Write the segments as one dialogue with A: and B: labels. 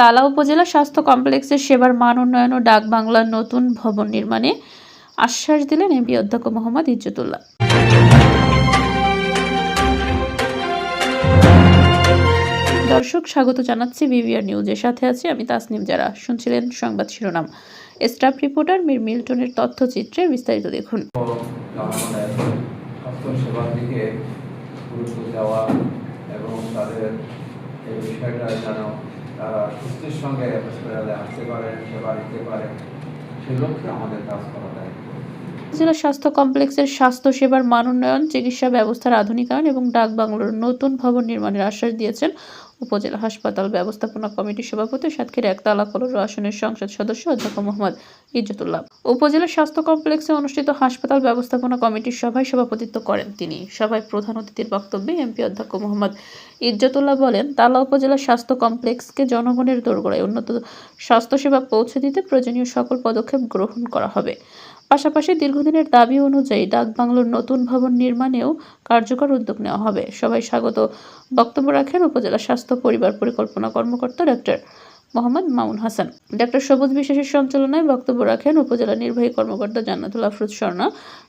A: তালা উপজেলা স্বাস্থ্য কমপ্লেক্সের সেবার মান উন্নয়ন ও ডাক বাংলার নতুন ভবন নির্মাণে আশ্বাস দিলেন এমপি অধ্যক্ষ মোহাম্মদ ইজ্জতুল্লাহ। দর্শক, স্বাগত জানাচ্ছি বিবিআর নিউজের সাথে আছি আমি তাসনিম। যারা শুনছিলেন সংবাদ শিরোনাম, স্টাফ রিপোর্টার মীর মিল্টনের তথ্যচিত্রে বিস্তারিত দেখুন।
B: সেবার দিকে গুরুত্ব দেওয়া এবং তাদের এই বিষয়টা যেন তারা সুস্থের সঙ্গে হসপিটালে আসতে পারেন, সেবা দিতে পারেন, সেই লক্ষ্যে আমাদের কাজ করা দায়িত্ব।
A: জেলা স্বাস্থ্য কমপ্লেক্সের স্বাস্থ্য সেবার মান উন্নয়ন, চিকিৎসা ব্যবস্থার আধুনিকায়ন এবং ডাক বাংলোর নতুন ভবন নির্মাণের আশ্বাস দিয়েছেন উপজেলা হাসপাতাল ব্যবস্থাপনা কমিটির সভাপতি সাতক্ষীরা ১ তালাকলর আসনের সংসদ সদস্য অধ্যক্ষ মোহাম্মদ ইজ্জতুল্লাহ। উপজেলা স্বাস্থ্য কমপ্লেক্সে অনুষ্ঠিত হাসপাতাল ব্যবস্থাপনা কমিটির সভায় সভাপতিত্ব করেন তিনি। সভায় প্রধান অতিথির বক্তব্যে এমপি অধ্যক্ষ মোহাম্মদ ইজ্জতুল্লাহ বলেন, তালা উপজেলা স্বাস্থ্য কমপ্লেক্সকে জনগণের দোরগোড়ায় উন্নত স্বাস্থ্যসেবা পৌঁছে দিতে প্রয়োজনীয় সকল পদক্ষেপ গ্রহণ করা হবে। পাশাপাশি দীর্ঘদিনের দাবি অনুযায়ী ডাক বাংলোর নতুন ভবন নির্মাণেও কার্যকর উদ্যোগ নেওয়া হবে। সবাই স্বাগত বক্তব্য রাখেন উপজেলা স্বাস্থ্য পরিবার পরিকল্পনা কর্মকর্তা ডাক্তার মোহাম্মদ মামুন হাসান। ডাক্তার সবুজ বিশ্বাসের সঞ্চালনায় বক্তব্য রাখেন উপজেলা নির্বাহী কর্মকর্তা জান্নাতুল আফরোজ স্বর্ণা,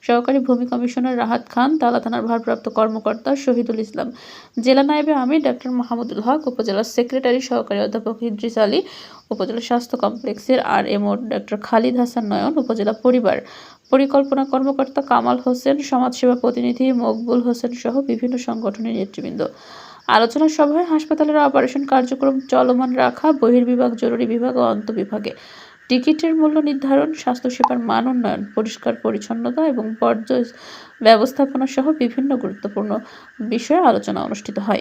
A: সহকারী ভূমি কমিশনার রাহাত খান, তালা থানার ভারপ্রাপ্ত কর্মকর্তা শহীদুল ইসলাম, জেলা নায়েবে আমির ডাক্তার মাহমুদুল হক, উপজেলা সেক্রেটারি সহকারী অধ্যাপক ইদ্রিস আলী, উপজেলা স্বাস্থ্য কমপ্লেক্সের আরএমও ডাক্তার খালিদ হাসান নয়ন, উপজেলা পরিবার পরিকল্পনা কর্মকর্তা কামাল হোসেন, সমাজসেবা প্রতিনিধি মকবুল হোসেন সহ বিভিন্ন সংগঠনের নেতৃবৃন্দ। আলোচনা সভায় হাসপাতালের অপারেশন কার্যক্রম চলমান রাখা, বহির্বিভাগ, জরুরি বিভাগ ও অন্তঃবিভাগে টিকিটের মূল্য নির্ধারণ, স্বাস্থ্যসেবার মান উন্নয়ন, পরিষ্কার পরিচ্ছন্নতা এবং বর্জ্য ব্যবস্থাপনা সহ বিভিন্ন গুরুত্বপূর্ণ বিষয়ে আলোচনা অনুষ্ঠিত হয়।